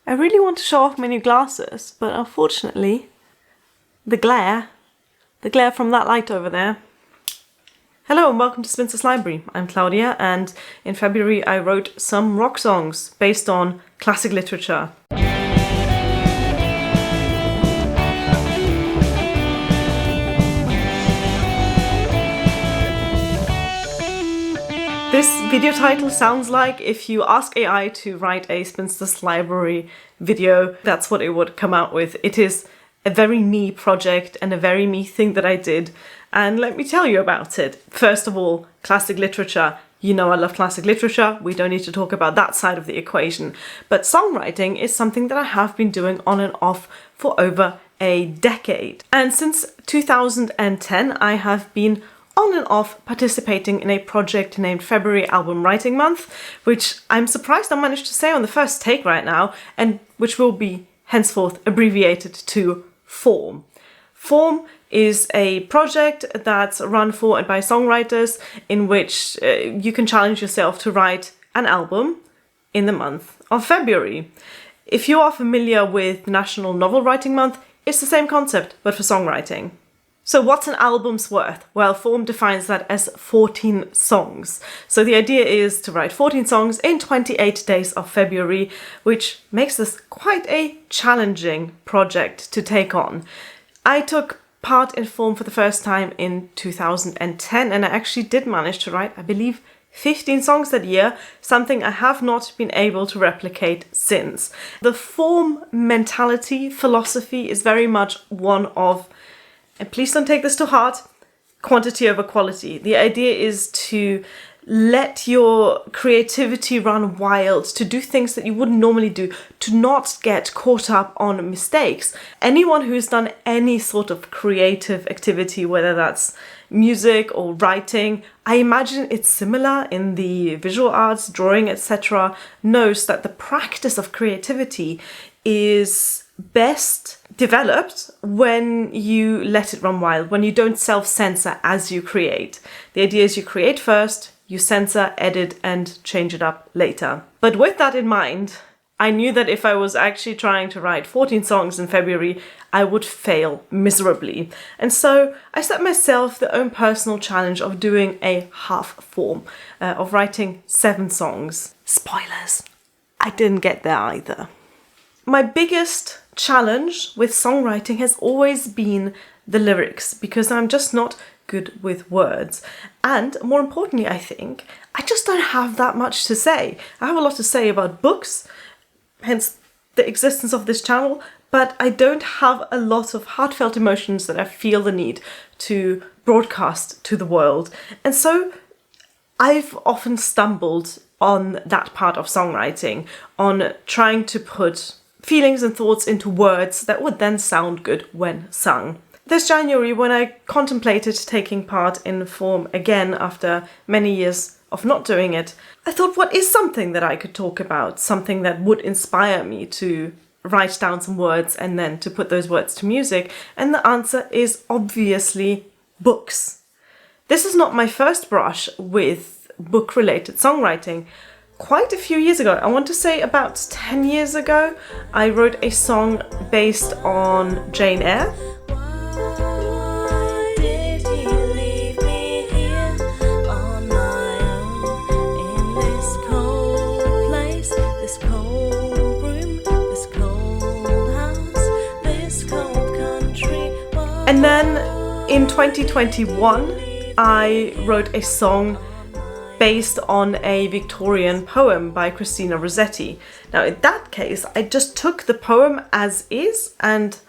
I really want to show off my new glasses, but unfortunately, the glare from that light over there. Hello and welcome to Spinster's Library. I'm Claudia, and in February I wrote some rock songs based on classic literature. This video title sounds like if you ask AI to write a Spinster's Library video, that's what it would come out with. It is a very me project and a very me thing that I did, and let me tell you about it. First of all, classic literature. You know I love classic literature, we don't need to talk about that side of the equation. But songwriting is something that I have been doing on and off for over a decade. And since 2010 I have been on and off participating in a project named February Album Writing Month, which I'm surprised I managed to say on the first take right now, and which will be henceforth abbreviated to FORM. FORM is a project that's run for and by songwriters in which you can challenge yourself to write an album in the month of February. If you are familiar with National Novel Writing Month, it's the same concept, but for songwriting. So what's an album's worth? Well, FORM defines that as 14 songs. So the idea is to write 14 songs in 28 days of February, which makes this quite a challenging project to take on. I took part in FORM for the first time in 2010, and I actually did manage to write, I believe, 15 songs that year, something I have not been able to replicate since. The FORM mentality, philosophy is very much one of, and please don't take this to heart, quantity over quality. The idea is to let your creativity run wild, to do things that you wouldn't normally do, to not get caught up on mistakes. Anyone who's done any sort of creative activity, whether that's music or writing, I imagine it's similar in the visual arts, drawing, etc., knows that the practice of creativity is best developed when you let it run wild, when you don't self-censor as you create. The idea is you create first, you censor, edit, and change it up later. But with that in mind, I knew that if I was actually trying to write 14 songs in February, I would fail miserably. And so I set myself the own personal challenge of doing a half form, of writing 7 songs. Spoilers, I didn't get there either. My biggest challenge with songwriting has always been the lyrics, because I'm just not good with words. And more importantly, I think, I just don't have that much to say. I have a lot to say about books, hence the existence of this channel, but I don't have a lot of heartfelt emotions that I feel the need to broadcast to the world. And so I've often stumbled on that part of songwriting, on trying to put feelings and thoughts into words that would then sound good when sung. This January, when I contemplated taking part in FORM again after many years of not doing it, I thought, what is something that I could talk about? Something that would inspire me to write down some words and then to put those words to music? And the answer is obviously books. This is not my first brush with book-related songwriting. Quite a few years ago, I want to say about 10 years ago, I wrote a song based on Jane Eyre. And then in 2021, I wrote a song based on a Victorian poem by Christina Rossetti. Now in that case, I just took the poem as is and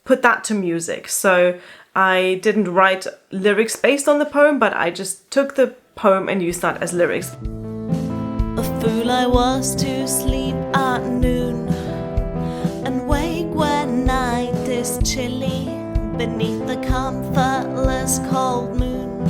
put that to music. So I didn't write lyrics based on the poem, but I just took the poem and used that as lyrics. A fool I was to sleep at noon and wake when night is chilly beneath the comfortless cold moon.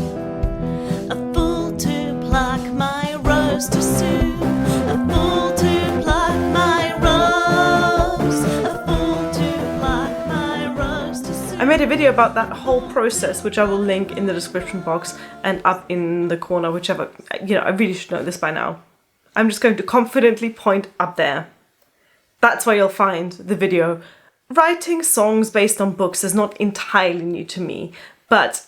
A fool to pluck my rose too soon. A fool to pluck my rose. A fool to pluck my rose too soon. I made a video about that whole process, which I will link in the description box and up in the corner, whichever, I really should know this by now. I'm just going to confidently point up there. That's where you'll find the video. Writing songs based on books is not entirely new to me, but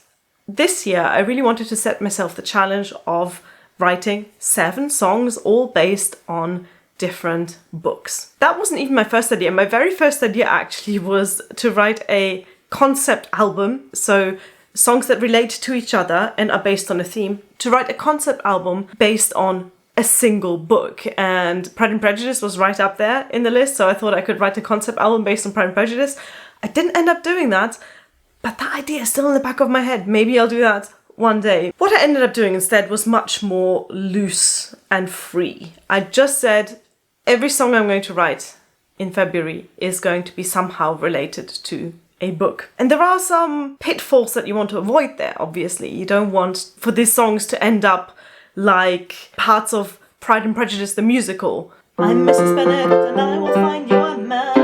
this year I really wanted to set myself the challenge of writing 7 songs all based on different books. That wasn't even my first idea. My very first idea actually was to write a concept album, so songs that relate to each other and are based on a theme, to write a concept album based on a single book. And Pride and Prejudice was right up there in the list, so I thought I could write a concept album based on Pride and Prejudice. I didn't end up doing that, but that idea is still in the back of my head. Maybe I'll do that one day. What I ended up doing instead was much more loose and free. I just said every song I'm going to write in February is going to be somehow related to a book. And there are some pitfalls that you want to avoid there, obviously. You don't want for these songs to end up like parts of Pride and Prejudice the musical. I'm Mrs. Bennet and I will find you a man.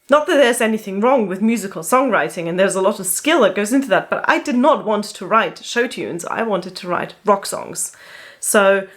Not that there's anything wrong with musical songwriting, and there's a lot of skill that goes into that, but I did not want to write show tunes. I wanted to write rock songs. So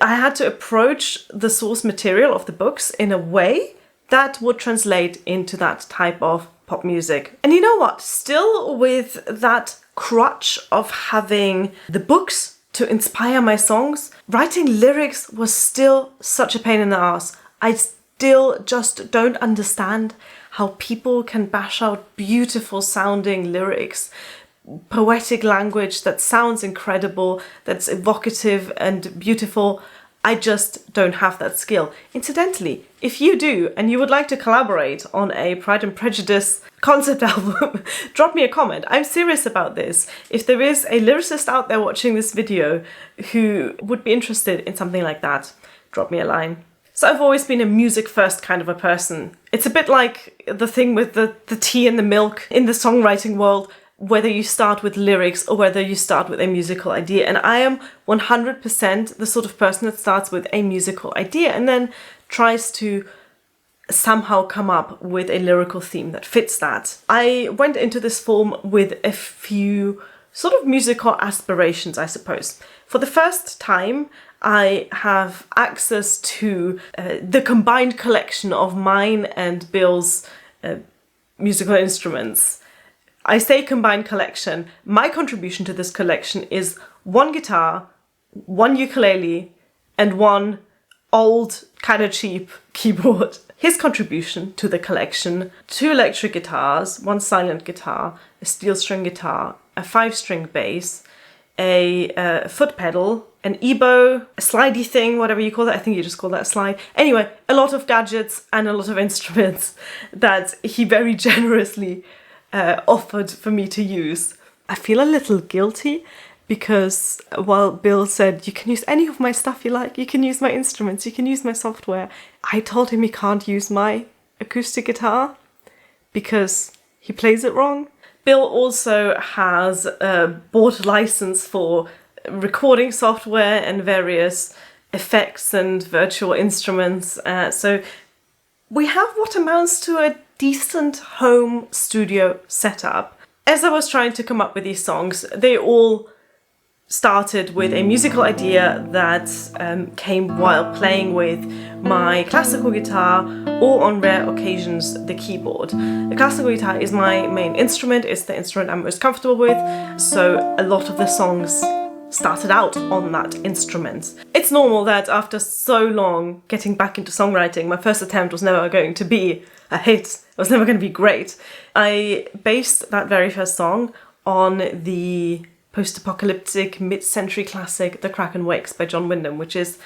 I had to approach the source material of the books in a way that would translate into that type of pop music. And you know what? Still with that crutch of having the books to inspire my songs, writing lyrics was still such a pain in the ass. I still just don't understand how people can bash out beautiful sounding lyrics, poetic language that sounds incredible, that's evocative and beautiful. I just don't have that skill. Incidentally, if you do and you would like to collaborate on a Pride and Prejudice concept album, drop me a comment. I'm serious about this. If there is a lyricist out there watching this video who would be interested in something like that, drop me a line. So I've always been a music first kind of a person. It's a bit like the thing with the tea and the milk in the songwriting world, whether you start with lyrics or whether you start with a musical idea. And I am 100% the sort of person that starts with a musical idea and then tries to somehow come up with a lyrical theme that fits that. I went into this form with a few sort of musical aspirations, I suppose. For the first time, I have access to the combined collection of mine and Bill's musical instruments. I say combined collection. My contribution to this collection is 1 guitar, 1 ukulele, and 1 old, kind of cheap keyboard. His contribution to the collection: 2 electric guitars, 1 silent guitar, a steel string guitar, a 5-string bass, a foot pedal, an EBow, a slidey thing, whatever you call that. I think you just call that a slide. Anyway, a lot of gadgets and a lot of instruments that he very generously offered for me to use. I feel a little guilty because while Bill said, you can use any of my stuff you like, you can use my instruments, you can use my software, I told him he can't use my acoustic guitar because he plays it wrong. Bill also has bought a license for recording software and various effects and virtual instruments. So we have what amounts to a decent home studio setup. As I was trying to come up with these songs, they all started with a musical idea that came while playing with my classical guitar or on rare occasions the keyboard. The classical guitar is my main instrument, it's the instrument I'm most comfortable with, so a lot of the songs started out on that instrument. It's normal that after so long getting back into songwriting, my first attempt was never going to be a hit. It was never going to be great. I based that very first song on the post-apocalyptic mid-century classic The Kraken Wakes by John Wyndham, which is,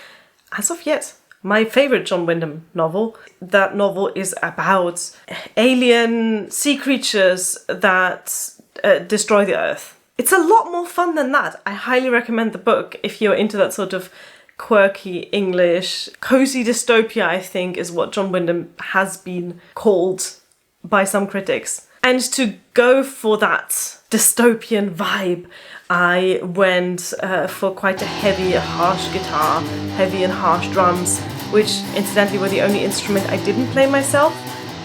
as of yet, my favourite John Wyndham novel. That novel is about alien sea creatures that destroy the Earth. It's a lot more fun than that. I highly recommend the book if you're into that sort of quirky English, cozy dystopia, I think is what John Wyndham has been called by some critics. And to go for that dystopian vibe, I went for quite a heavy, harsh guitar, heavy and harsh drums, which incidentally were the only instrument I didn't play myself,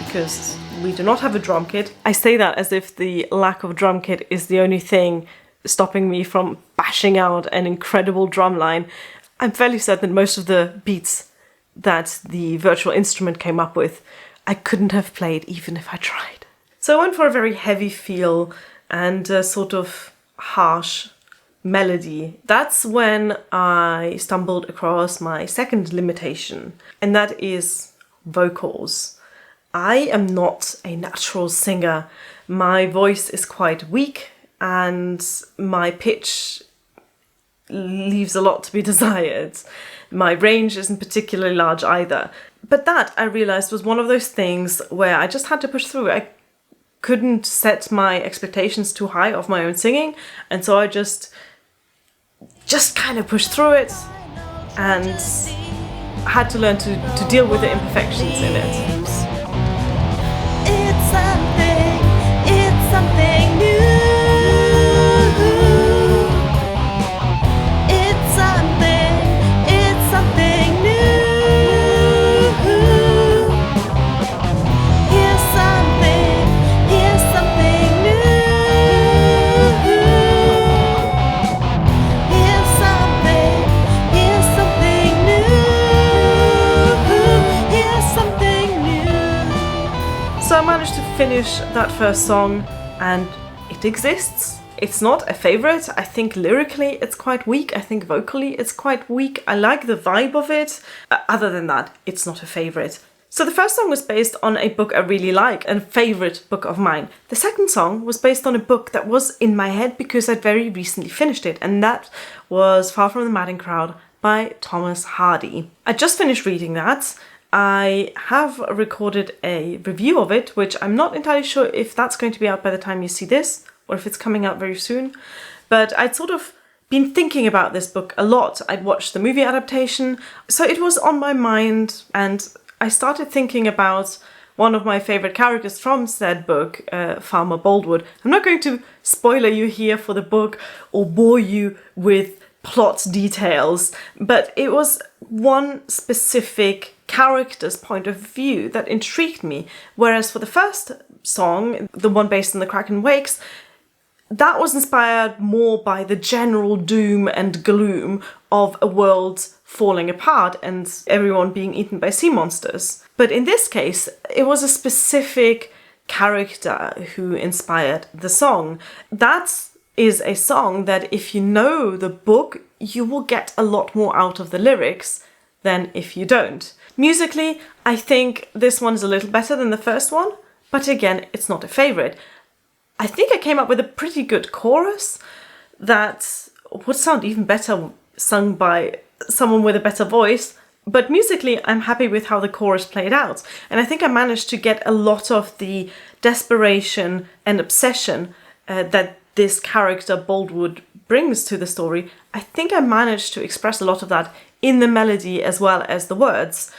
because we do not have a drum kit. I say that as if the lack of drum kit is the only thing stopping me from bashing out an incredible drum line. I'm fairly certain most of the beats that the virtual instrument came up with, I couldn't have played even if I tried. So I went for a very heavy feel and a sort of harsh melody. That's when I stumbled across my second limitation, and that is vocals. I am not a natural singer. My voice is quite weak and my pitch leaves a lot to be desired. My range isn't particularly large either. But that, I realised, was one of those things where I just had to push through. I couldn't set my expectations too high of my own singing, and so I just kind of pushed through it and had to learn to deal with the imperfections in it. It's something new. It's something new. Here's something new. Here's something new. Here's something new. So I managed to finish that first song, and it exists. It's not a favourite. I think lyrically it's quite weak. I think vocally it's quite weak. I like the vibe of it. Other than that, it's not a favourite. So the first song was based on a book I really like, a favourite book of mine. The second song was based on a book that was in my head because I'd very recently finished it, and that was Far From the Madding Crowd by Thomas Hardy. I just finished reading that. I have recorded a review of it, which I'm not entirely sure if that's going to be out by the time you see this, or if it's coming out very soon. But I'd sort of been thinking about this book a lot. I'd watched the movie adaptation, so it was on my mind, and I started thinking about one of my favourite characters from said book, Farmer Boldwood. I'm not going to spoiler you here for the book or bore you with plot details, but it was one specific character's point of view that intrigued me. Whereas for the first song, the one based on The Kraken Wakes, that was inspired more by the general doom and gloom of a world falling apart and everyone being eaten by sea monsters. But in this case, it was a specific character who inspired the song. That is a song that if you know the book, you will get a lot more out of the lyrics than if you don't. Musically, I think this one is a little better than the first one, but again, it's not a favourite. I think I came up with a pretty good chorus that would sound even better sung by someone with a better voice, but musically, I'm happy with how the chorus played out. And I think I managed to get a lot of the desperation and obsession that this character Boldwood brings to the story. I think I managed to express a lot of that in the melody as well as the words.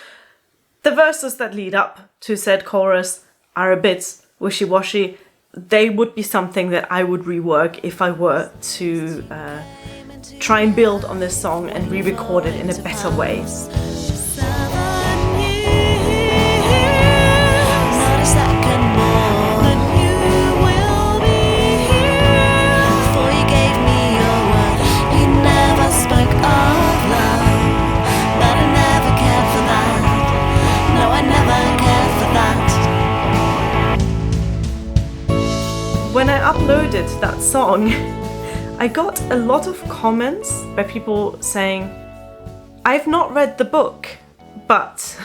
The verses that lead up to said chorus are a bit wishy-washy. They would be something that I would rework if I were to try and build on this song and re-record it in a better way. When I uploaded that song, I got a lot of comments by people saying, I've not read the book, but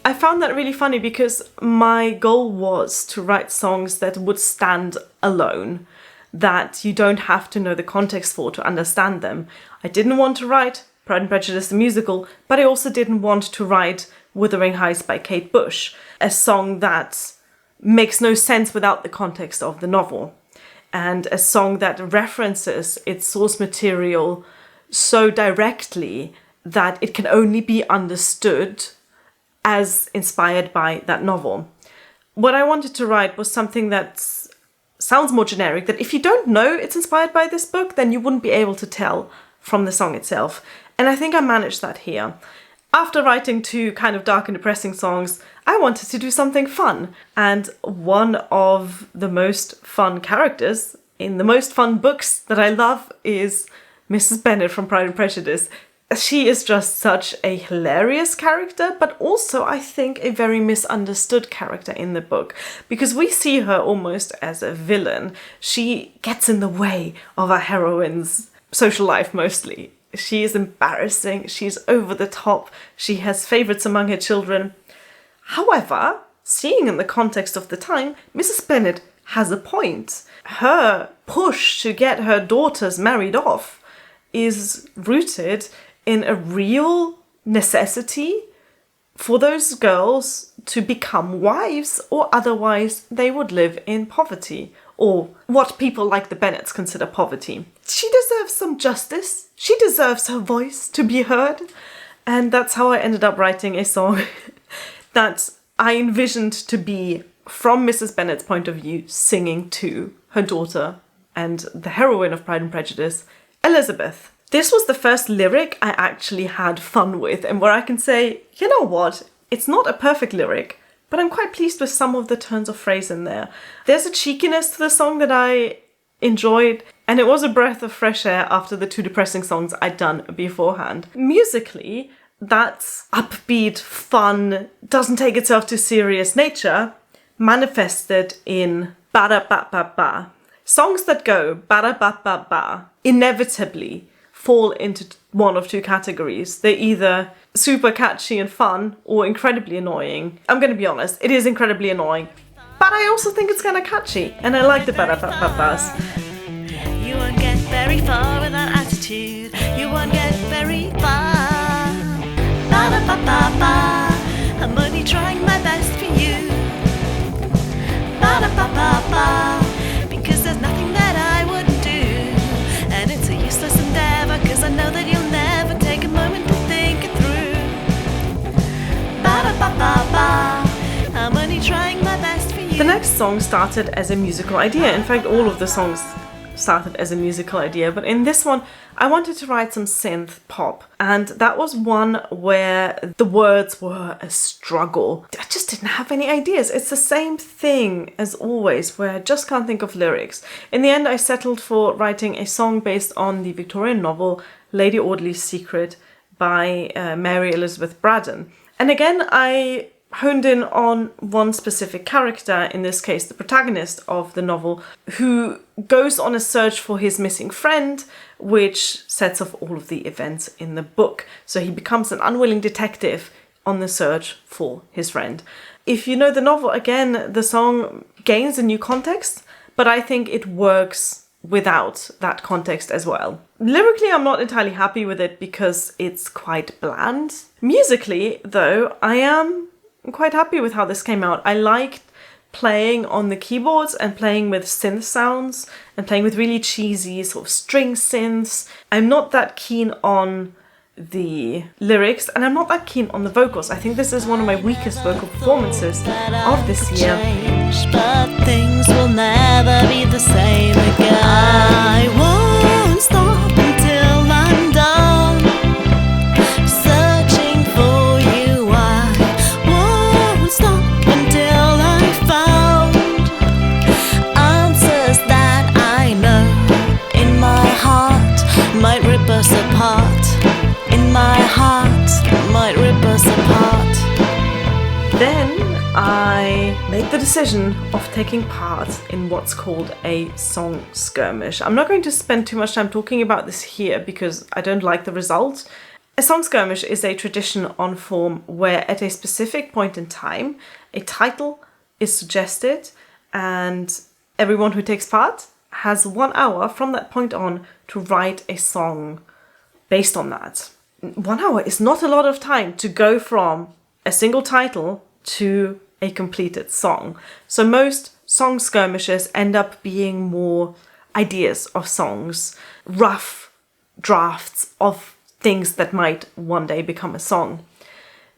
I found that really funny because my goal was to write songs that would stand alone, that you don't have to know the context for to understand them. I didn't want to write Pride and Prejudice the musical, but I also didn't want to write Wuthering Heights by Kate Bush, a song that makes no sense without the context of the novel, and a song that references its source material so directly that it can only be understood as inspired by that novel. What I wanted to write was something that sounds more generic, that if you don't know it's inspired by this book, then you wouldn't be able to tell from the song itself. And I think I managed that here. After writing two kind of dark and depressing songs, I wanted to do something fun. And one of the most fun characters in the most fun books that I love is Mrs. Bennet from Pride and Prejudice. She is just such a hilarious character, but also I think a very misunderstood character in the book, because we see her almost as a villain. She gets in the way of our heroine's social life mostly. She is embarrassing, she's over the top, she has favourites among her children. However, seeing in the context of the time, Mrs. Bennet has a point. Her push to get her daughters married off is rooted in a real necessity for those girls to become wives, or otherwise they would live in poverty, or what people like the Bennets consider poverty. She deserves some justice. She deserves her voice to be heard. And that's how I ended up writing a song that I envisioned to be, from Mrs. Bennet's point of view, singing to her daughter and the heroine of Pride and Prejudice, Elizabeth. This was the first lyric I actually had fun with, and where I can say, you know what, it's not a perfect lyric, but I'm quite pleased with some of the turns of phrase in there. There's a cheekiness to the song that I enjoyed, and it was a breath of fresh air after the 2 depressing songs I'd done beforehand. Musically, that upbeat, fun, doesn't take itself too serious nature manifested in ba-da-ba-ba-ba. Songs that go ba-da-ba-ba-ba inevitably fall into one of 2 categories. They're either super catchy and fun or incredibly annoying. I'm going to be honest, it is incredibly annoying, but I also think it's kind of catchy, and I like the ba-da-ba-ba-bas. You won't get very far with that attitude. You won't get very far. Ba-da-ba-ba-ba. I'm only trying my best for you. Ba-da-ba-ba-ba. Because there's nothing that I wouldn't do, and it's a useless endeavor, cause I know that you'll never take a moment to think it through. Ba-da-ba-ba-ba. I'm only trying my best for you. The next song started as a musical idea. In fact, all of the songs started as a musical idea, but in this one I wanted to write some synth pop, and that was one where the words were a struggle. I just didn't have any ideas. It's the same thing as always, where I just can't think of lyrics. In the end, I settled for writing a song based on the Victorian novel Lady Audley's Secret by Mary Elizabeth Braddon. And again, I honed in on one specific character, in this case the protagonist of the novel, who goes on a search for his missing friend, which sets off all of the events in the book. So he becomes an unwilling detective on the search for his friend. If you know the novel, again, the song gains a new context, but I think it works without that context as well. Lyrically, I'm not entirely happy with it because it's quite bland. Musically, though, I am quite happy with how this came out. I liked playing on the keyboards and playing with synth sounds and playing with really cheesy sort of string synths. I'm not that keen on the lyrics, and I'm not that keen on the vocals. I think this is one of my weakest vocal performances of this year. But things will never be the same again. I won't stop until I'm done searching for you. I won't stop until I found answers that I know in my heart might rip us apart. In my heart might rip us apart. Then I made the decision of taking part in what's called a song skirmish. I'm not going to spend too much time talking about this here because I don't like the result. A song skirmish is a tradition on form where at a specific point in time, a title is suggested and everyone who takes part has 1 hour from that point on to write a song based on that. 1 hour is not a lot of time to go from a single title to a completed song. So most song skirmishes end up being more ideas of songs, rough drafts of things that might one day become a song.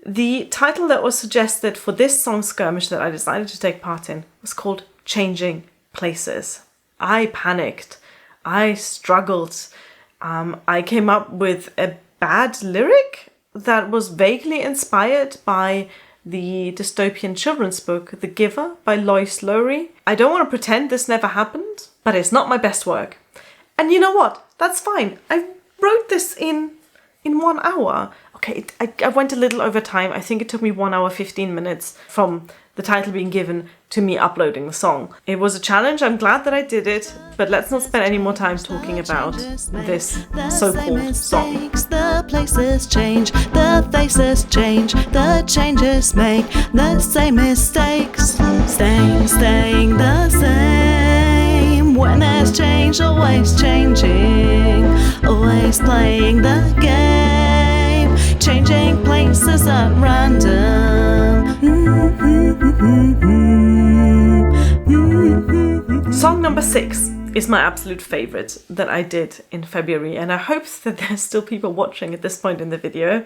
The title that was suggested for this song skirmish that I decided to take part in was called Changing Places. I panicked. I struggled. I came up with a bad lyric that was vaguely inspired by the dystopian children's book The Giver by Lois Lowry. I don't want to pretend this never happened, but it's not my best work. And you know what? That's fine. I wrote this in in 1 hour. Okay, I went a little over time. I think it took me 1 hour, 15 minutes from the title being given to me uploading the song. It was a challenge. I'm glad that I did it, but let's not spend any more time talking about this so-called song. The places change, the faces change, the changes make the same mistakes. Staying the same. When there's change, always changing, always playing the game, changing places at random. Song number 6 is my absolute favorite that I did in February, and I hope that there's still people watching at this point in the video.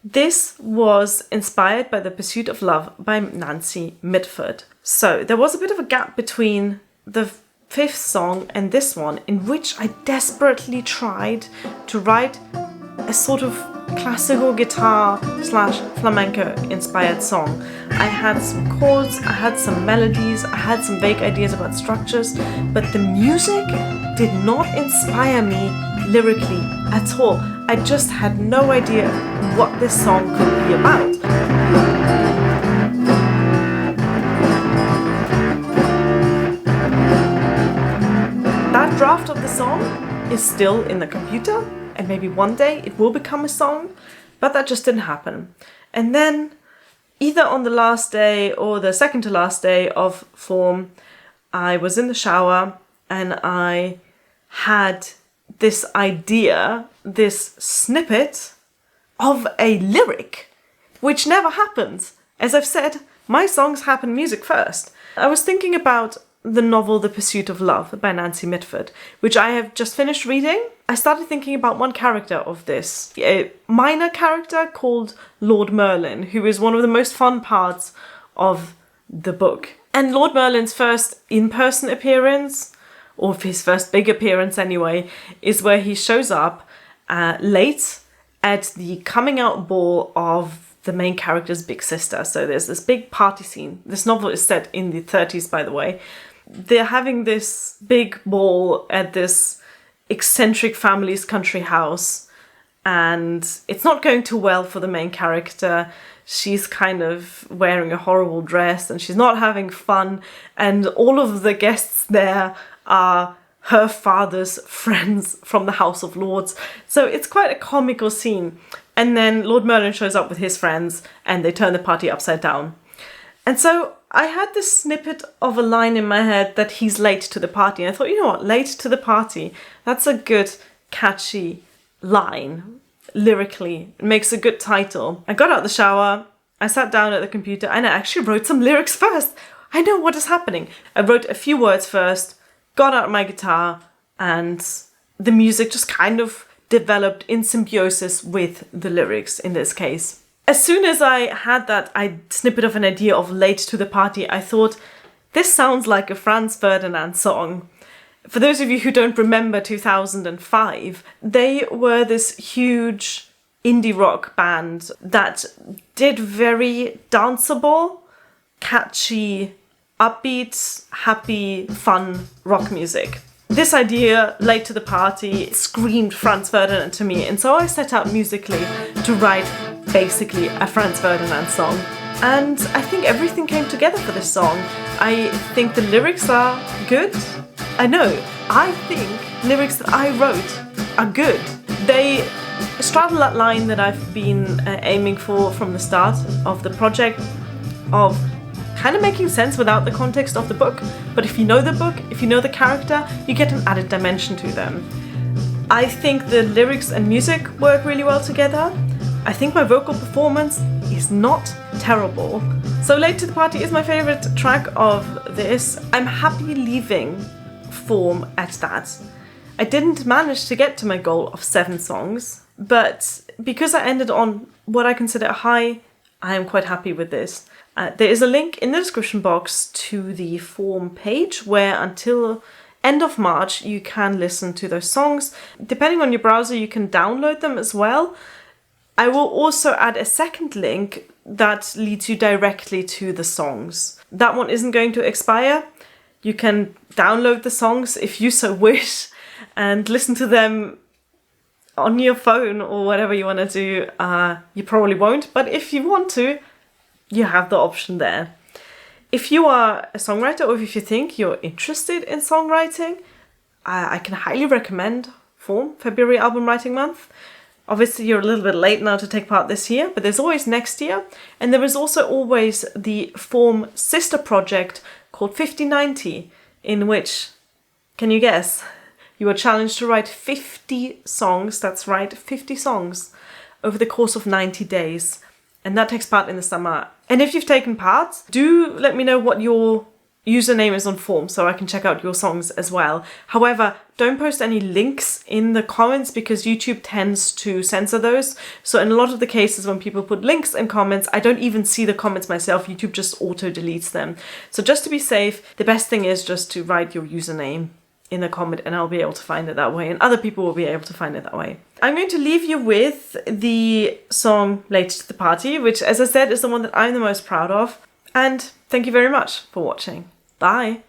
This was inspired by The Pursuit of Love by Nancy Mitford. So there was a bit of a gap between the 5th song and this one, in which I desperately tried to write a sort of classical guitar / flamenco inspired song. I had some chords, I had some melodies, I had some vague ideas about structures, but the music did not inspire me lyrically at all. I just had no idea what this song could be about. That draft of the song is still in the computer, and maybe one day it will become a song, but that just didn't happen. And then, either on the last day or the second to last day of form, I was in the shower and I had this idea, this snippet of a lyric, which never happens. As I've said, my songs happen music first. I was thinking about the novel The Pursuit of Love by Nancy Mitford, which I have just finished reading. I started thinking about one character of this, a minor character called Lord Merlin, who is one of the most fun parts of the book. And Lord Merlin's first in-person appearance, or his first big appearance anyway, is where he shows up late at the coming out ball of the main character's big sister. So there's this big party scene. This novel is set in the 30s, by the way. They're having this big ball at this eccentric family's country house, and it's not going too well for the main character. She's kind of wearing a horrible dress and she's not having fun, and all of the guests there are her father's friends from the House of Lords. So it's quite a comical scene. And then Lord Merlin shows up with his friends and they turn the party upside down. And so I had this snippet of a line in my head that he's late to the party. And I thought, you know what, late to the party, that's a good, catchy line lyrically. It makes a good title. I got out the shower, I sat down at the computer, and I actually wrote some lyrics first. I know what is happening. I wrote a few words first, got out my guitar, and the music just kind of developed in symbiosis with the lyrics in this case. As soon as I had that snippet of an idea of late to the party, I thought, this sounds like a Franz Ferdinand song. For those of you who don't remember 2005, they were this huge indie rock band that did very danceable, catchy, upbeat, happy, fun rock music. This idea, late to the party, screamed Franz Ferdinand to me, and so I set out musically to write basically a Franz Ferdinand song. And I think everything came together for this song. I think the lyrics are good. I think lyrics that I wrote are good. They straddle that line that I've been aiming for from the start of the project, of kind of making sense without the context of the book. But if you know the book, if you know the character, you get an added dimension to them. I think the lyrics and music work really well together. I think my vocal performance is not terrible. So Late to the Party is my favorite track of this. I'm happy leaving form at that. I didn't manage to get to my goal of 7 songs, but because I ended on what I consider a high, I am quite happy with this. There is a link in the description box to the form page where until end of March you can listen to those songs. Depending on your browser, you can download them as well. I will also add a second link that leads you directly to the songs. That one isn't going to expire. You can download the songs if you so wish and listen to them on your phone or whatever you want to do. You probably won't, but if you want to, you have the option there. If you are a songwriter, or if you think you're interested in songwriting, I can highly recommend Form, February Album Writing Month. Obviously, you're a little bit late now to take part this year, but there's always next year. And there is also always the Form sister project called 5090, in which, can you guess, you are challenged to write 50 songs, that's right, 50 songs, over the course of 90 days. And that takes part in the summer. And if you've taken part, do let me know what your username is on Form so I can check out your songs as well. However, don't post any links in the comments because YouTube tends to censor those. So in a lot of the cases when people put links in comments, I don't even see the comments myself. YouTube just auto deletes them. So just to be safe, the best thing is just to write your username in the comment and I'll be able to find it that way, and other people will be able to find it that way. I'm going to leave you with the song Late to the Party, which, as I said, is the one that I'm the most proud of. And thank you very much for watching. Bye!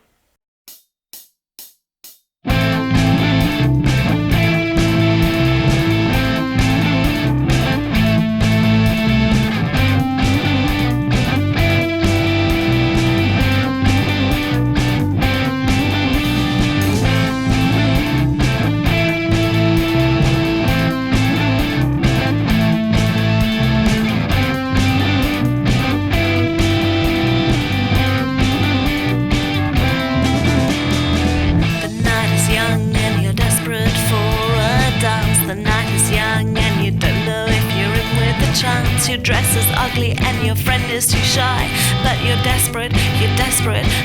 Your dress is ugly and your friend is too shy, but you're desperate,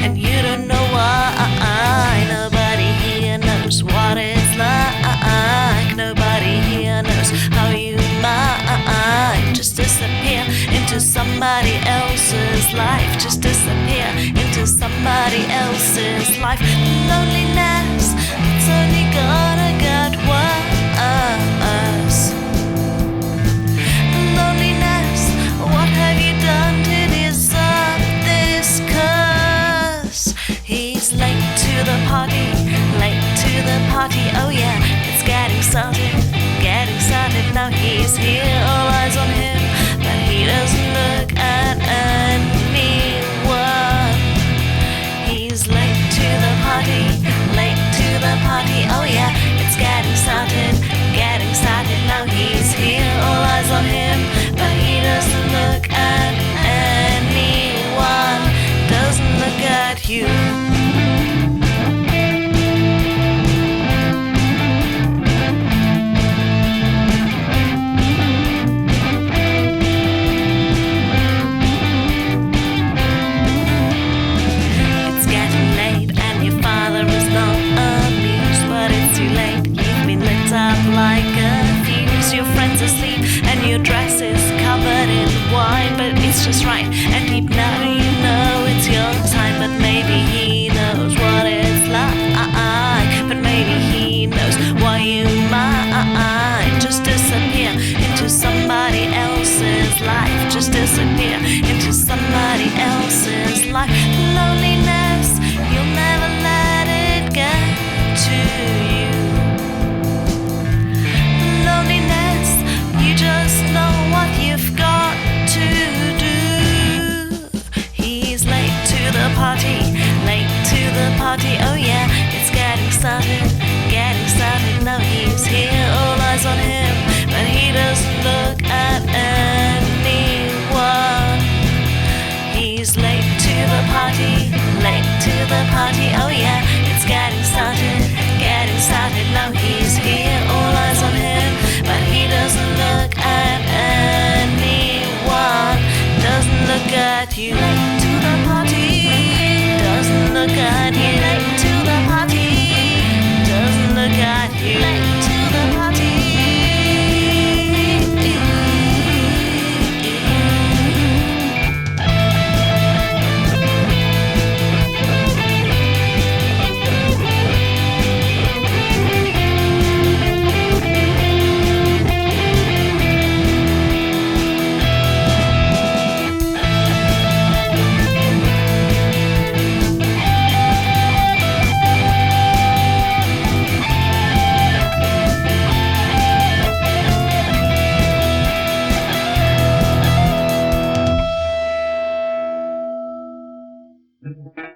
and you don't know why. Nobody here knows what it's like. Nobody here knows how you might just disappear into somebody else's life. Just disappear into somebody else's life. Loneliness, it's only gonna get worse. What have you done to deserve this curse? He's late to the party, oh yeah, it's getting started, now he's here, all eyes on him, but he doesn't look at anyone. He's late to the party, oh yeah, it's getting started, now he's here, all eyes on him, but he doesn't look at anyone, doesn't look at you. It's getting late and your father is not amused, but it's too late, you've been lit up like a fuse. Your friends asleep and your dress is covered in wine, but it's just right, and deep now you know it's your time. But maybe he knows what it's like, but maybe he knows why you might just disappear into somebody else's life. Just disappear into somebody else's life. Loneliness, you'll never let it get to you. Loneliness, you just know what you've got to do. He's late to the party, oh yeah, it's getting started, now he's here, all eyes on him, but he doesn't look at anyone. He's late to the party, oh yeah, it's getting started, now he's here, all eyes on him, but he doesn't look at anyone, doesn't look at you. Late to the party, doesn't look at you. Late to the party, doesn't look at you. Late to the party. you.